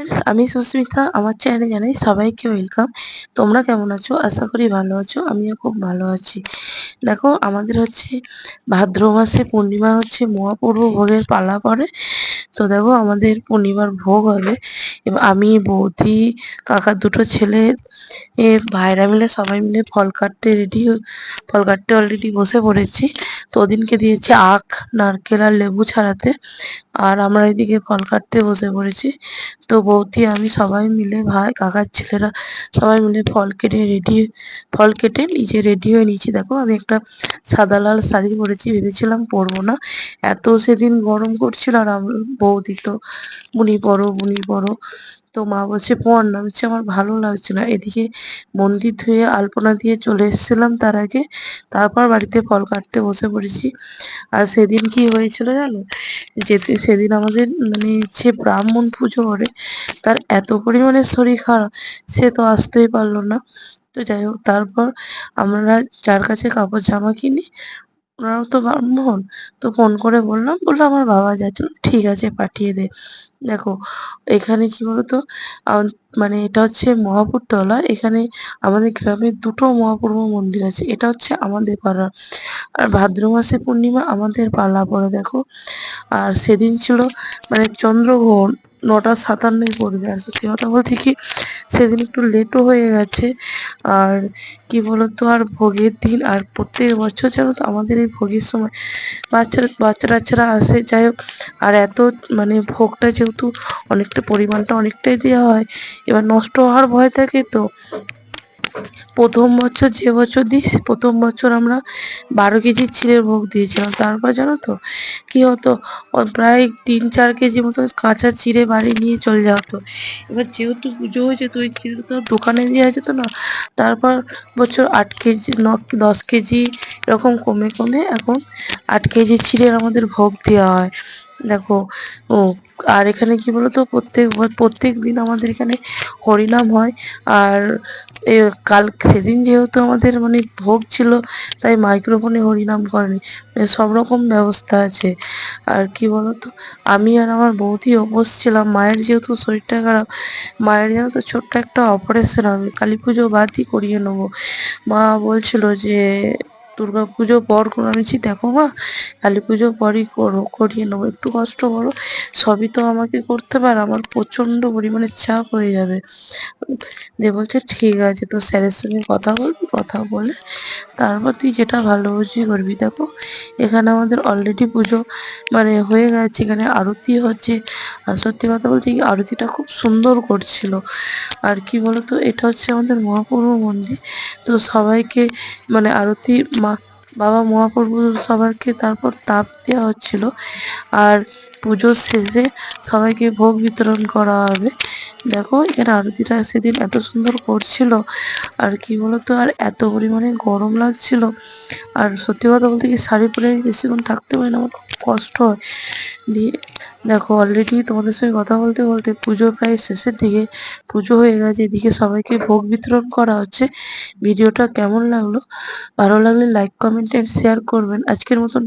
Friends, আমি সুস্মিতা। আমার চ্যানেলে জানাই সবাইকে ওয়েলকাম। তোমরা কেমন আছো? আশা করি ভালো আছো। আমিও খুব ভালো আছি। দেখো, আমাদের হচ্ছে ভাদ্র মাসে পূর্ণিমা হচ্ছে মহাপূর্ব ভোগের পালা পড়ে। তো দেখো, আমাদের পূর্ণিমার ভোগ হবে। এবার আমি, বৌদি, কাকার দুটো ছেলে, ভাইরা মিলে সবাই মিলে ফল কাটতে অলরেডি বসে পড়েছি। তো ওদিনকে দিয়েছে আখ, নারকেল আর লেবু ছাড়াতে। আর আমরা এদিকে ফল কাটতে বসে পড়েছি। তো বৌদি, আমি সবাই মিলে, ভাই, কাকার ছেলেরা সবাই মিলে ফল কেটে নিজে রেডি হয়ে নিয়েছি। দেখো, আমি একটা সাদা লাল শাড়ি পরেছি, ভেবেছিলাম পরবো না, এত সেদিন গরম করছিল। আর বৌদি তো বুনি পরো বুনি পরো, তো মা বলছে পর না। বলছে আমার ভালো লাগছে না। এদিকে মন্দির ধুয়ে আলপনা দিয়ে চলে এসেছিলাম তার আগে, তারপর বাড়িতে ফল কাটতে বসে পড়েছি। আর সেদিন কি হয়েছিল জানো? সেদিন আমাদের মানে যে ব্রাহ্মণ পুজো করে, তার এত পরিমাণে শরীর খারাপ, সে তো আসতেই পারলো না। তো যাই হোক, তারপর আমরা যার কাছে কাপড় জামা কিনি, ওনারাও তো ব্রাহ্মণ, তো ফোন করে বললাম, বললো আমার বাবা যাচ্ছে। ঠিক আছে, পাঠিয়ে দে। দেখো, এখানে কি বলতো, মানে এটা হচ্ছে মহাপুরতলা। এখানে আমাদের গ্রামে দুটো মহাপূর্ব মন্দির আছে। এটা হচ্ছে আমাদের পাড়া। আর ভাদ্র মাসে পূর্ণিমা আমাদের পালা পড়ে, দেখো। আর সেদিন ছিল মানে চন্দ্রগ্রহণ, ৯:৫৭ পড়বে। আর সত্যি কথা বলতে কি, সেদিন একটু লেটও হয়ে গেছে। আর কি বলতো, আর ভোগের দিন, আর প্রত্যেক বছর জানো তো আমাদের এই ভোগের সময় বাচ্চা কাচ্চারা আসে। যাই হোক, আর এত মানে ভোগটা যেহেতু অনেকটা পরিমাণটা অনেকটাই দেওয়া হয়, এবার নষ্ট হওয়ার ভয় থাকে। তো প্রথম বছর যে বছর দিই, প্রথম বছর আমরা 12 কেজি চিড়ের ভোগ দিয়েছিলাম। তারপর জানো তো কি হতো, প্রায় 3-4 কেজি মতো কাঁচা চিড়ে বাড়ি নিয়ে চলে যাওয়া হতো। এবার যেহেতু পুজো হয়েছে, তো ওই চিড়ে তো দোকানে দেওয়া যেত না। তারপর বছর 8 কেজি, 10 কেজি, এরকম কমে কমে এখন 8 কেজি চিড়ের আমাদের ভোগ দেওয়া হয়। দেখো, ও, আর এখানে কি বলতো, প্রত্যেক দিন আমাদের এখানে হরিনাম হয়। আর এ সেদিন যেহেতু আমাদের মানে ভোগ ছিল, তাই মাইক্রোফোনে হরিনাম করেনি, সব রকম ব্যবস্থা আছে। আর কি বলতো, আমি আর আমার বৌদি উপোস ছিলাম। মায়ের যেহেতু শরীরটা খারাপ, মায়ের যেন তো ছোট্ট একটা অপারেশন হবে, কালী পুজো বাদই করিয়ে নেবো। মা বলছিল যে দুর্গা পুজো পর করো। আমি বলছি দেখো মা, কালী পুজো পরই করিয়ে নেবো, একটু কষ্ট করো, সবই তো আমাকে করতে পারে, আমার প্রচণ্ড পরিমাণে চাপ হয়ে যাবে। দিয়ে বলছে ঠিক আছে, তো স্যারের সঙ্গে কথা বলবি, কথা বলে তারপর তুই যেটা ভালো বুঝবি করবি। দেখো, এখানে আমাদের অলরেডি পুজো মানে হয়ে গেছে, এখানে আরতি হচ্ছে। আর সত্যি কথা বলতে কি, আরতিটা খুব সুন্দর করছিল। আর কি বলতো, এটা হচ্ছে আমাদের মহাপ্রভু মন্দির। তো সবাইকে মানে আরতি বাবা মহাপ্রভু সবাইকে তারপর তাপ দেওয়া হচ্ছিল। আর পুজোর শেষে সবাইকে ভোগ বিতরণ করা হবে। দেখো, এখানে আরতিটা সেদিন এত সুন্দর করছিল। আর কি বলতো, আর এত পরিমাণে গরম লাগছিল। আর সত্যি কথা বলতে কি, শাড়ি পরে আমি বেশিক্ষণ থাকতে পারি না, আমার খুব কষ্ট হয়। দিয়ে দেখো, অলরেডি তোমাদের সঙ্গে কথা বলতে বলতে পুজো প্রায় শেষের দিকে, পুজো হয়ে গেছে, এদিকে সবাইকে ভোগ বিতরণ করা হচ্ছে। ভিডিওটা কেমন লাগলো? ভালো লাগলে লাইক, কমেন্ট এন্ড শেয়ার করবেন। আজকের মতন